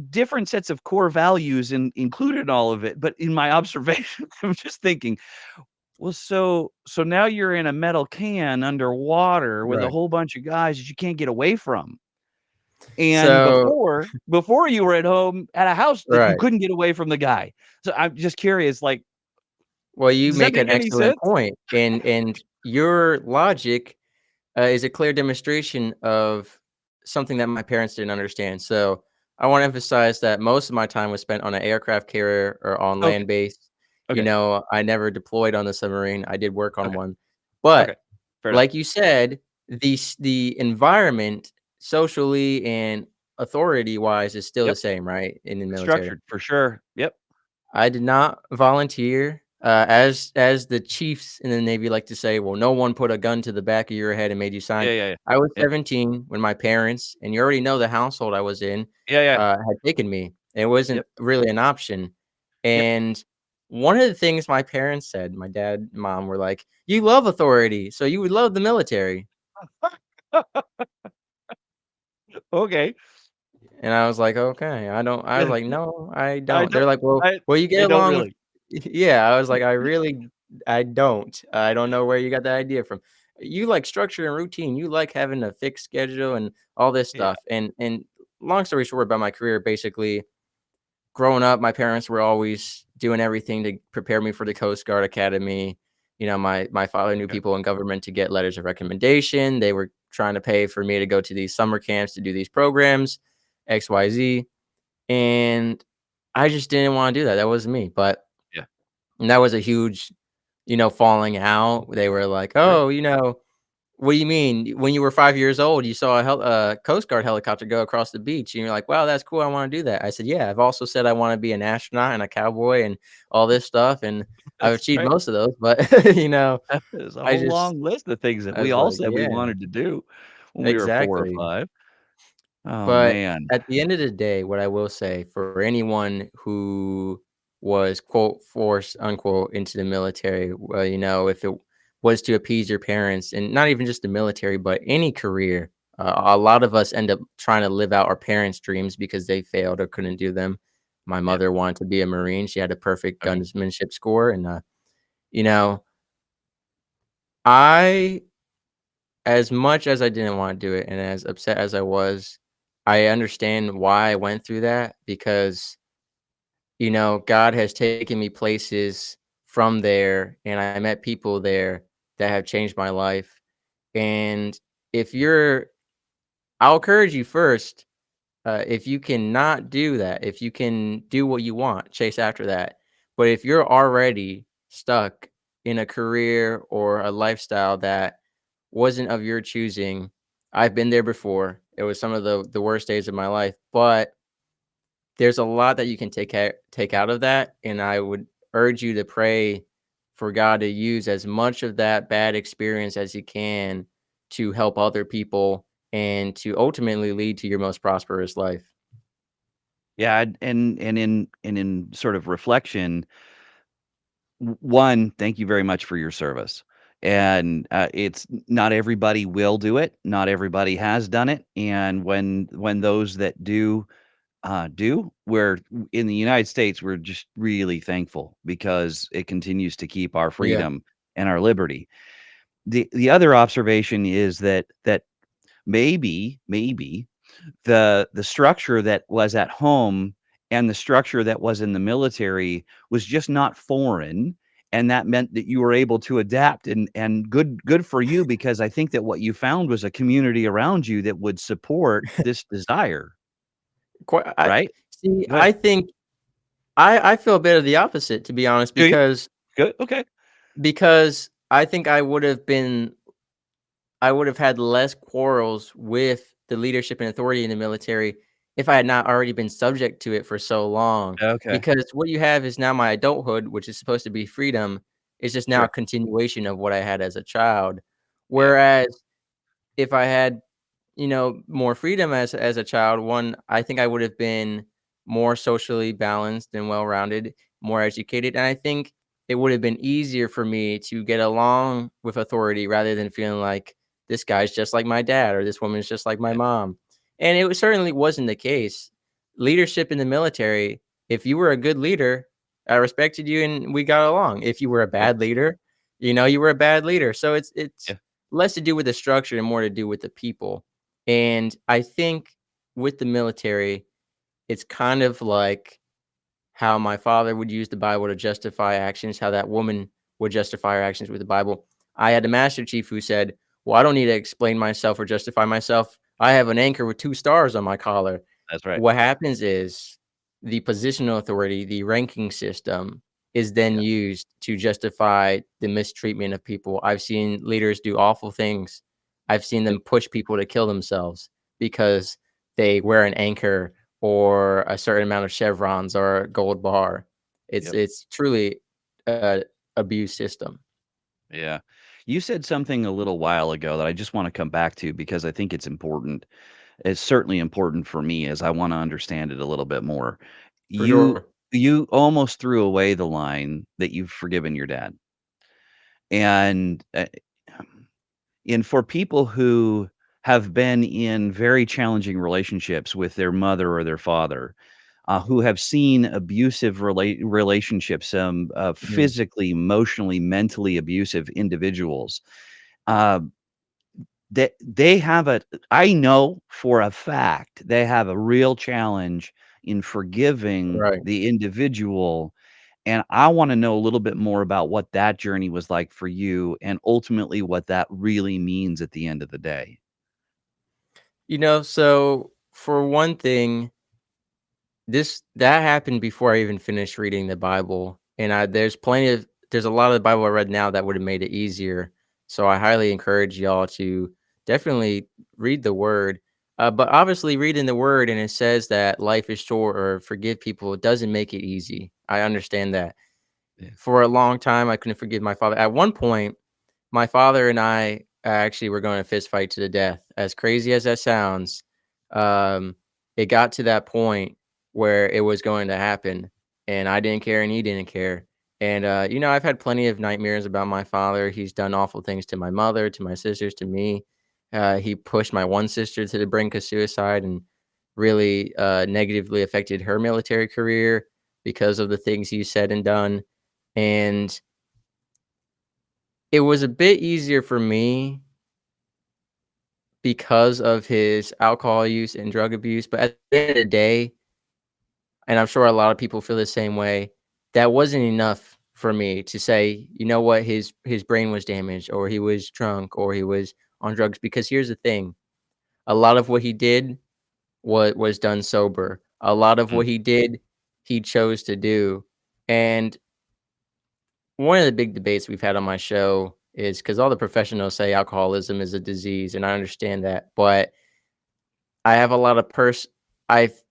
A: different sets of core values included in all of it. But in my observation, I'm just thinking, well, so now you're in a metal can underwater with a
B: Right.
A: whole bunch of guys that you can't get away from. And
B: So
A: before you were at home at a house that you
B: right.
A: couldn't get away from the guy. So I'm just curious, like,
B: Well, you
A: does that
B: make
A: make
B: an
A: any
B: excellent
A: sense?
B: point, and your logic is a clear demonstration of something that my parents didn't understand. So I want to emphasize that most of my time was spent on an aircraft carrier or on
A: Okay,
B: land base.
A: okay,
B: I never deployed on the submarine. I did work on
A: okay,
B: one,
A: okay.
B: but
A: Fair enough.
B: like you said, the environment socially and authority wise is still the
A: Yep,
B: same, right? In the military.
A: structured for sure. Yep.
B: I did not volunteer. As the chiefs in the Navy like to say, "Well, no one put a gun to the back of your head and made you sign."
A: Yeah, yeah, yeah.
B: I was
A: Yep.
B: 17 when my parents, and you already know the household I was in,
A: Yeah, yeah.
B: had taken me. It wasn't
A: Yep,
B: really an option.
A: yep.
B: And one of the things my parents said, my dad, mom were like, "You love authority, so you would love the military."
A: Okay.
B: And I was like, "Okay, I was
A: Yeah,
B: like, "No, I
A: I
B: don't." They're
A: don't
B: like, "Well,
A: I
B: you get
A: I don't
B: along with."
A: really.
B: Yeah, I was like, I don't. I don't know where you got that idea from. You like structure and routine. You like having a fixed schedule and all this
A: Yeah,
B: stuff." And long story short about my career, basically, growing up, my parents were always doing everything to prepare me for the Coast Guard Academy. My father knew
A: okay,
B: people in government to get letters of recommendation. They were trying to pay for me to go to these summer camps to do these programs, XYZ. And I just didn't wanna do that, that wasn't me, but
A: yeah,
B: and that was a huge, falling out. They were like,
A: sure.
B: "Oh, what do you mean? When you were 5 years old, you saw a Coast Guard helicopter go across the beach, and you're like, 'Wow, that's cool, I wanna do that.'" I said, "Yeah, I've also said I wanna be an astronaut and a cowboy and all this stuff, and I've
A: That's
B: achieved
A: right.
B: most of those, but,
A: That is a
B: I
A: whole
B: just
A: long list of things that
B: I
A: we
B: was
A: all
B: like,
A: said we
B: yeah,
A: wanted to do when we were 4 or
B: exactly."
A: 5. Oh,
B: But
A: man.
B: at the end of the day, what I will say for anyone who was quote forced unquote into the military, well, if it was to appease your parents, and not even just the military, but any career, a lot of us end up trying to live out our parents' dreams because they failed or couldn't do them. My
A: Yeah,
B: mother wanted to be a Marine. She had a perfect
A: okay,
B: gunmanship score. And, you know, I as much as I didn't wanna do it and as upset as I was, I understand why I went through that because, God has taken me places from there, and I met people there that have changed my life, and if you're I'll encourage you first, if you cannot do that, if you can do what you want, chase after that. But if you're already stuck in a career or a lifestyle that wasn't of your choosing, I've been there before. It was some of the worst days of my life, but there's a lot that you can take out of that, and I would urge you to pray for God to use as much of that bad experience as He can to help other people and to ultimately lead to your most prosperous life.
A: Yeah, and in sort of reflection, one, thank you very much for your service. And it's not everybody will do it. Not everybody has done it. And when those that do, we're in the United States, we're just really thankful because it continues to keep our
B: Yeah,
A: freedom and our liberty. The other observation is that maybe the structure that was at home and the structure that was in the military was just not foreign, and that meant that you were able to adapt, and good for you, because I think that what you found was a community around you that would support this desire,
B: quite. I
A: right?
B: see.
A: Go
B: I
A: ahead.
B: think I feel a bit of the opposite, to be honest,
A: Do you?
B: because
A: Good, okay.
B: I think I would have had less quarrels with the leadership and authority in the military if I had not already been subject to it for so long.
A: Okay.
B: Because what you have is now my adulthood, which is supposed to be freedom, is just now a
A: Sure.
B: continuation of what I had as a child.
A: Yeah.
B: Whereas if I had, more freedom as a child, one, I think I would have been more socially balanced and well-rounded, more educated, and I think it would have been easier for me to get along with authority rather than feeling like this guy's just like my dad or this woman's just like my
A: Yeah.
B: mom. And it certainly wasn't the case. Leadership in the military, if you were a good leader, I respected you and we got along. If you were a
A: Yeah.
B: bad leader, you were a bad leader. So it's
A: Yeah.
B: less to do with the structure and more to do with the people. And I think with the military, it's kind of like how my father would use the Bible to justify actions, how that woman would justify her actions with the Bible. I had a master chief who said, "Well, I don't need to explain myself or justify myself. I have an anchor with 2 stars on my collar."
A: That's right.
B: What happens is the positional authority, the ranking system is then
A: Yeah.
B: used to justify the mistreatment of people. I've seen leaders do awful things. I've seen
A: Yep.
B: them push people to kill themselves because they wear an anchor or a certain amount of chevrons or a gold bar. It's
A: Yep.
B: it's truly a abuse system.
A: Yeah. You said something a little while ago that I just wanna come back to because I think it's important. It's certainly important for me as I wanna understand it a little bit more.
B: For
A: You
B: sure.
A: you almost threw away the line that you've forgiven your dad, and, and for people who have been in very challenging relationships with their mother or their father, who have seen abusive relationships,
B: Mhm.
A: physically, emotionally, mentally abusive individuals, uh, they have a I know for a fact they have a real challenge in forgiving
B: Right.
A: the individual, and I wanna know a little bit more about what that journey was like for you and ultimately what that really means at the end of the day.
B: So for one thing, this that happened before I even finished reading the Bible, and there's a lot of the Bible I read now that would have made it easier. So I highly encourage y'all to definitely read the Word. But obviously, reading the Word and it says that life is short or forgive people, it doesn't make it easy. I understand that.
A: Yeah.
B: For a long time, I couldn't forgive my father. At one point, my father and I actually were going to fist fight to the death. As crazy as that sounds, it got to that point where it was going to happen, and I didn't care, and he didn't care. And I've had plenty of nightmares about my father. He's done awful things to my mother, to my sisters, to me. He pushed my one sister to the brink of suicide, and really negatively affected her military career because of the things he said and done. And it was a bit easier for me because of his alcohol use and drug abuse, but at the end of the day, and I'm sure a lot of people feel the same way, that wasn't enough for me to say, "You know what? His brain was damaged, or he was drunk, or he was on drugs," because here's the thing, a lot of what he did was done sober. A lot of
A: Mm,
B: what he did, he chose to do, and one of the big debates we've had on my show is because all the professionals say alcoholism is a disease, and I understand that, but I have a lot of I've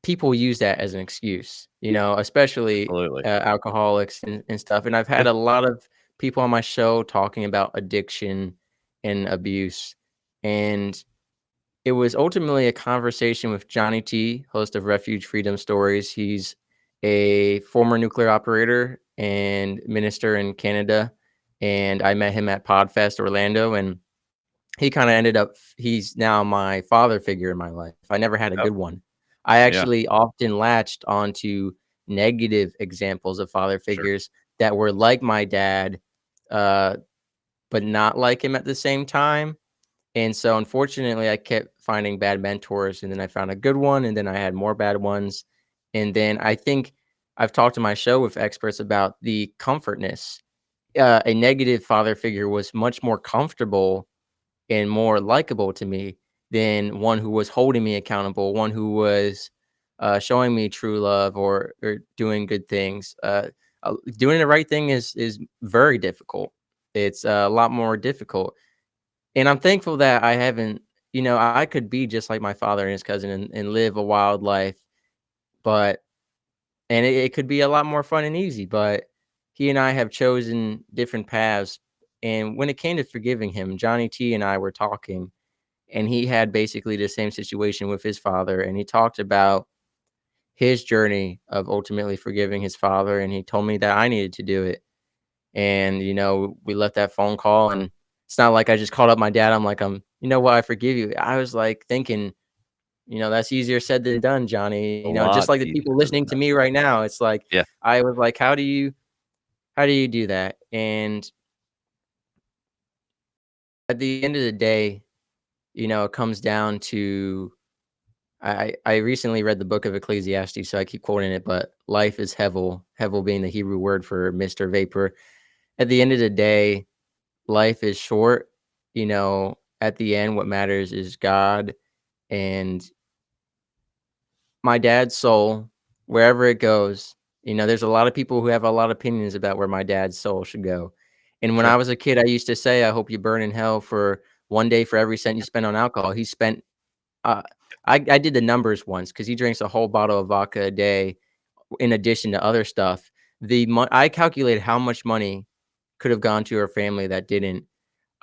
B: people use that as an excuse, especially,
A: absolutely.
B: alcoholics and stuff, and I've
A: Yeah.
B: had a lot of people on my show talking about addiction and abuse, and it was ultimately a conversation with Johnny T, host of Refuge Freedom Stories. He's a former nuclear operator and minister in Canada, and I met him at Podfest Orlando, and he kinda ended up he's now my father figure in my life. I never had a
A: Oh,
B: good one. I
A: yeah.
B: actually often latched onto negative examples of father
A: Sure.
B: figures that were like my dad, uh, but not like him at the same time, and so, unfortunately, I kept finding bad mentors, and then I found a good one, and then I had more bad ones, and then I think I've talked to my show with experts about the comfortness. A negative father figure was much more comfortable and more likable to me than one who was holding me accountable, one who was, showing me true love or doing good things. Doing the right thing is very difficult. It's a lot more difficult, and I'm thankful that I haven't I could be just like my father and his cousin and live a wild life, but and it could be a lot more fun and easy, but he and I have chosen different paths. And when it came to forgiving him, Johnny T and I were talking, and he had basically the same situation with his father. And he talked about his journey of ultimately forgiving his father. And he told me that I needed to do it. And, we left that phone call, and it's not like I just called up my dad. I'm like, "You know what? I forgive you." I was like thinking, that's easier said than done, Johnny.
A: A
B: Just
A: lot
B: like the
A: easier
B: people
A: than
B: listening to
A: that.
B: me right now, it's like
A: Yeah.
B: I was like, how do you do that? And at the end of the day, it comes down to I recently read the book of Ecclesiastes, so I keep quoting it, but life is hevel, hevel being the Hebrew word for mist or vapor. At the end of the day, life is short. At the end, what matters is God and my dad's soul, wherever it goes. There's a lot of people who have a lot of opinions about where my dad's soul should go. And when I
A: Sure.
B: was a kid, I used to say, I hope you burn in hell for one day for every cent you spend on alcohol. He spent, uh, I did the numbers once because he drinks a whole bottle of vodka a day in addition to other stuff. I calculated how much money could have gone to our family that didn't.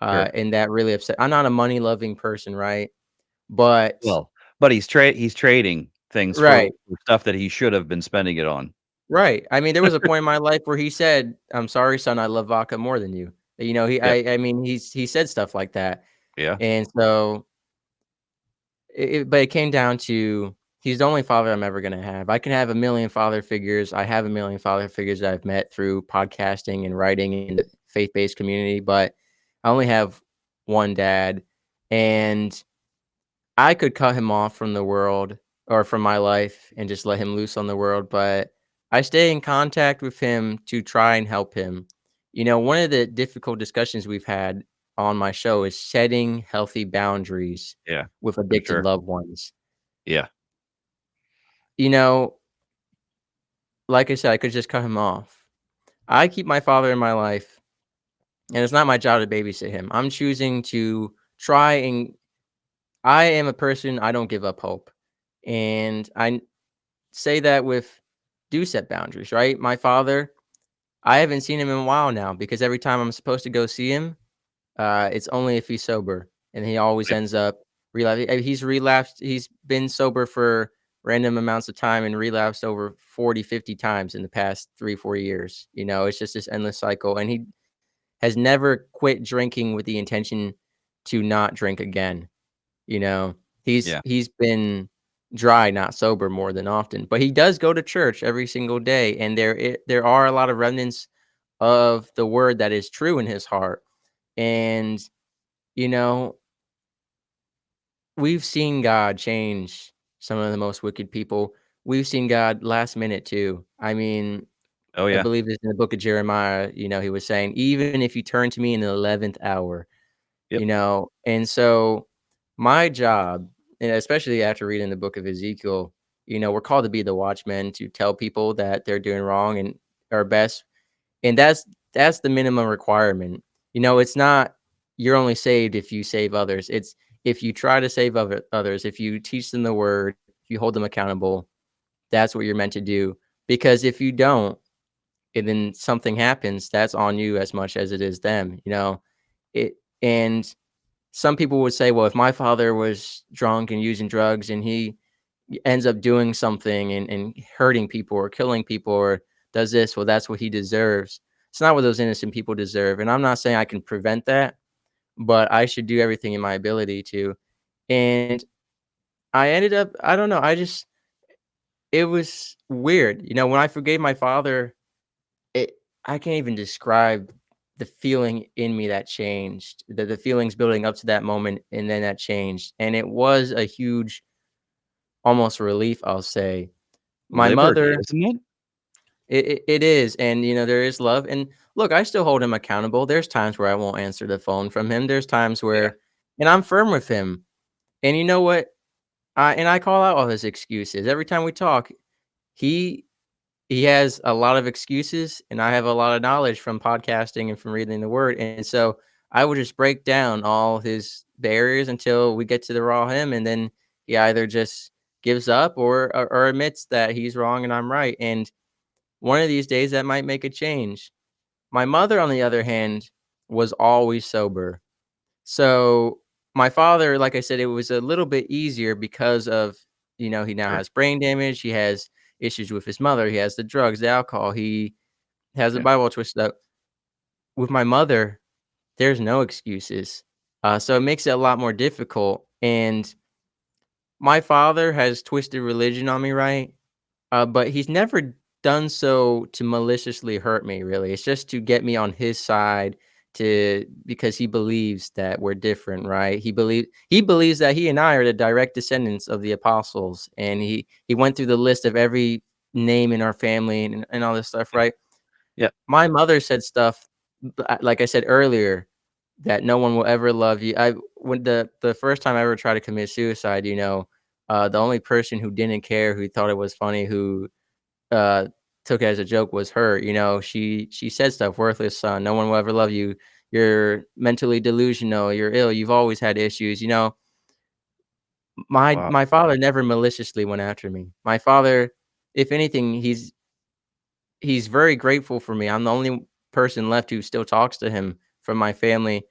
A: Sure.
B: And that really upset. I'm not a money loving person, right? But
A: Well, but he's trading things
B: right,
A: for stuff that he should have been spending it on.
B: right. I mean, there was a point in my life where he said, "I'm sorry, son, I love vodka more than you."
A: Yep.
B: I mean, he said stuff like that,
A: Yeah.
B: and so but it came down to he's the only father I'm ever gonna have. I can have a million father figures. I have a million father figures that I've met through podcasting and writing in the faith based community, but I only have one dad, and I could cut him off from the world or from my life and just let him loose on the world, but I stay in contact with him to try and help him. One of the difficult discussions we've had on my show is setting healthy boundaries
A: Yeah.
B: with
A: For
B: addicted
A: sure.
B: loved ones.
A: Yeah.
B: You know, like I said, I could just cut him off. I keep my father in my life, and it's not my job to babysit him. I'm choosing to try and I am a person, I don't give up hope. And I say that with do set boundaries, right? My father, I haven't seen him in a while now because every time I'm supposed to go see him, it's only if he's sober, and he always
A: Yep.
B: ends up relapsing. He's relapsed. He's been sober for random amounts of time and relapsed over 40, 50 times in the past 3, 4 years. It's just this endless cycle, and he has never quit drinking with the intention to not drink again. You know, he's
A: Yeah.
B: he's been dry, not sober more than often, but he does go to church every single day, and there are a lot of remnants of the word that is true in his heart. And you know, we've seen God change some of the most wicked people. We've seen God last minute too. I mean,
A: Oh,
B: I
A: yeah.
B: believe it's in the book of Jeremiah, he was saying, "Even if you turn to me in the 11th hour,"
A: Yep.
B: and so my job, and especially after reading the book of Ezekiel, we're called to be the watchmen to tell people that they're doing wrong and our best. And that's the minimum requirement. It's not you're only saved if you save others. It's if you try to save others, if you teach them the word, if you hold them accountable, that's what you're meant to do. Because if you don't, and then something happens, that's on you as much as it is them. It and some people would say, well, if my father was drunk and using drugs and he ends up doing something and hurting people or killing people or does this, well, that's what he deserves. It's not what those innocent people deserve. And I'm not saying I can prevent that, but I should do everything in my ability to. And I ended up, I don't know, it was weird. When I forgave my father, it, I can't even describe the feeling in me that changed, the feelings building up to that moment, and then that changed. And it was a huge, almost relief, I'll say. My
A: Liberty,
B: mother,
A: isn't it?
B: it is, and, there is love, and look, I still hold him accountable. There's times where I won't answer the phone from him. There's times
A: Yeah.
B: where and I'm firm with him, and you know what? I call out all his excuses. Every time we talk, he he has a lot of excuses, and I have a lot of knowledge from podcasting and from reading the word, and so I would just break down all his barriers until we get to the raw him, and then he either just gives up or admits that he's wrong and I'm right, and one of these days that might make a change. My mother, on the other hand, was always sober. So my father, like I said, it was a little bit easier because of, he now
A: Sure.
B: has brain damage. He has issues with his mother. He has the drugs, the alcohol. He has the
A: Yeah.
B: Bible twisted up. With my mother, there's no excuses. So it makes it a lot more difficult. And my father has twisted religion on me, right? But he's never done so to maliciously hurt me, really. It's just to get me on his side because he believes that we're different, right? He believes that he and I are the direct descendants of the apostles, and he went through the list of every name in our family and all this stuff,
A: Yeah.
B: right?
A: Yeah.
B: My mother said stuff, like I said earlier, that no one will ever love you. I when the first time I ever tried to commit suicide, the only person who didn't care, who thought it was funny, who uh, took it as a joke was her. She said stuff, "Worthless son, no one will ever love you. You're mentally delusional. You're ill. You've always had issues." My
A: Wow.
B: my father never maliciously went after me. My father, if anything, he's very grateful for me. I'm the only person left who still talks to him from my family,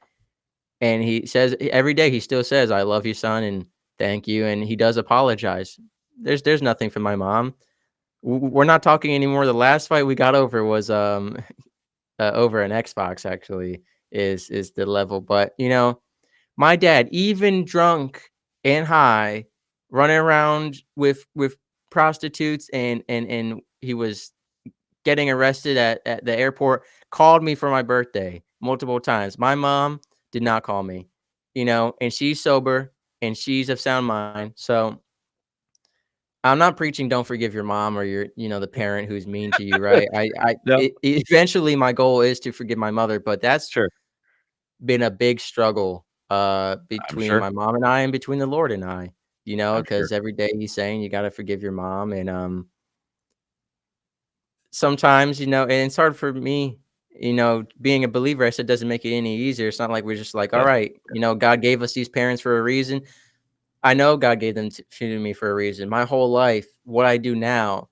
B: and he says every day he still says, "I love you, son," and "Thank you," and he does apologize. There's nothing from my mom. We're not talking anymore. The last fight we got over was over an Xbox actually is the level, but, my dad, even drunk and high, running around with prostitutes and he was getting arrested at the airport, called me for my birthday multiple times. My mom did not call me, and she's sober and she's of sound mind, so I'm not preaching don't forgive your mom or the parent who's mean to you, right?
A: No.
B: Eventually my goal is to forgive my mother, but that's
A: Sure.
B: been a big struggle,
A: I'm
B: between
A: sure.
B: my mom and I and between the Lord and I,
A: I'm sure.
B: because every day he's saying you gotta forgive your mom and, sometimes, and it's hard for me, being a believer, I said, doesn't make it any easier. It's not like we're just like,
A: Yeah.
B: "Alright, God gave us these parents for a reason." I know God gave them to me for a reason. My whole life, what I do now,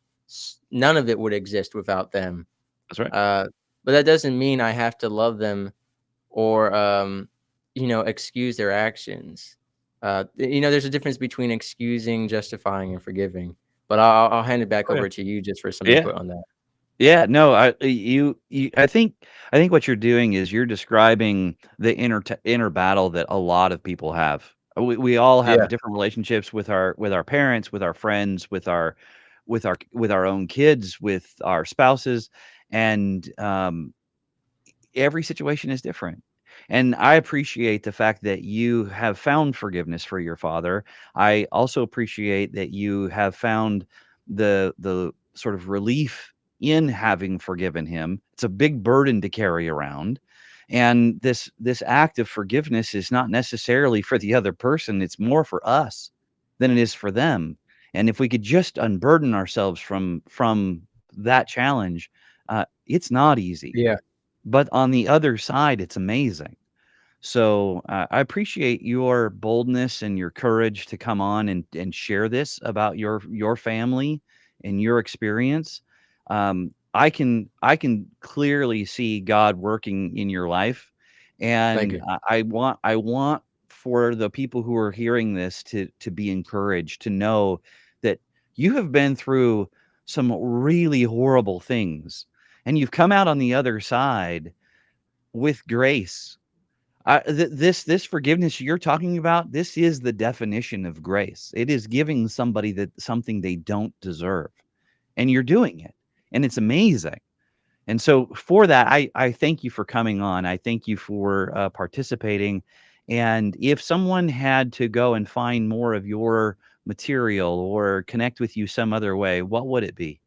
B: none of it would exist without them.
A: That's right.
B: Uh, but that doesn't mean I have to love them or excuse their actions. There's a difference between excusing, justifying, and forgiving. But I'll hand it back
A: Oh, yeah.
B: over to you just for some
A: Yeah.
B: input on that.
A: Yeah, no, I think what you're doing is you're describing the inner battle that a lot of people have. We all have
B: Yeah.
A: different relationships with our parents, with our friends, with our own kids, with our spouses, and every situation is different. And I appreciate the fact that you have found forgiveness for your father. I also appreciate that you have found the sort of relief in having forgiven him. It's a big burden to carry around. And this act of forgiveness is not necessarily for the other person, it's more for us than it is for them. And if we could just unburden ourselves from that challenge, it's not easy.
B: Yeah.
A: But on the other side, it's amazing. So I appreciate your boldness and your courage to come on and share this about your family and your experience. I can clearly see God working in your life,
B: Thank
A: and
B: you.
A: I want for the people who are hearing this to be encouraged to know that you have been through some really horrible things, and you've come out on the other side with grace. This forgiveness you're talking about, this is the definition of grace. It is giving somebody that something they don't deserve, and you're doing it, and it's amazing. And so for that, I thank you for coming on. I thank you for participating. And if someone had to go and find more of your material or connect with you some other way, what would it be?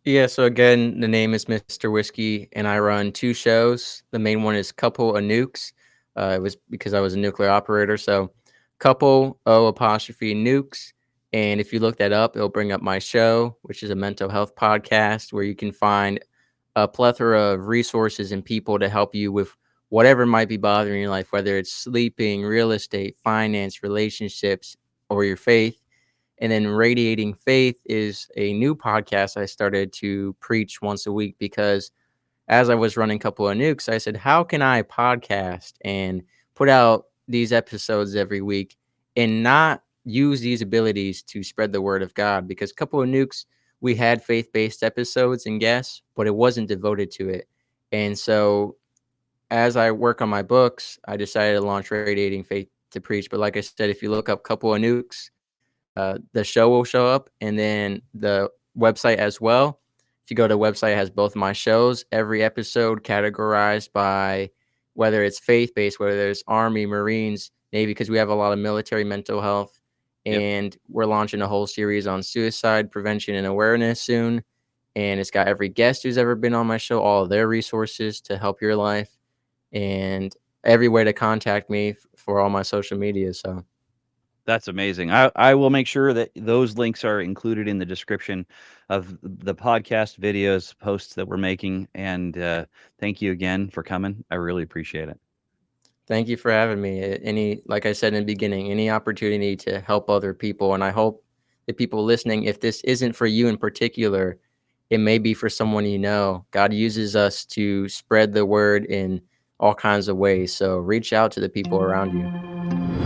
B: Yeah, so again, the name is Mr. Whiskey, and I run 2 shows. The main one is Couple of Nukes. It was because I was a nuclear operator, so Couple O apostrophe Nukes. And if you look that up, it'll bring up my show, which is a mental health podcast where you can find a plethora of resources and people to help you with whatever might be bothering your life, whether it's sleeping, real estate, finance, relationships, or your faith. And then Radiating Faith is a new podcast I started to preach once a week because as I was running Couple of Nukes, I said, how can I podcast and put out these episodes every week and not use these abilities to spread the word of God? Because Couple of Nukes, we had faith-based episodes and guests, but it wasn't devoted to it. And so as I work on my books, I decided to launch Radiating Faith to preach. But like I said, if you look up Couple of Nukes, the show will show up, and then the website as well. If you go to the website, it has both my shows, every episode categorized by whether it's faith based, whether it's Army, Marines, Navy, because we have a lot of military mental health.
A: Yep.
B: And we're launching a whole series on suicide prevention and awareness soon. And it's got every guest who's ever been on my show, all of their resources to help your life, and every way to contact me for all my social media. So
A: That's amazing. I will make sure that those links are included in the description of the podcast videos, posts that we're making. And thank you again for coming. I really appreciate it.
B: thank you for having me. Any, like I said in the beginning, any opportunity to help other people. And I hope the people listening, if this isn't for you in particular, it may be for someone you know. God uses us to spread the word in all kinds of ways. So reach out to the people around you.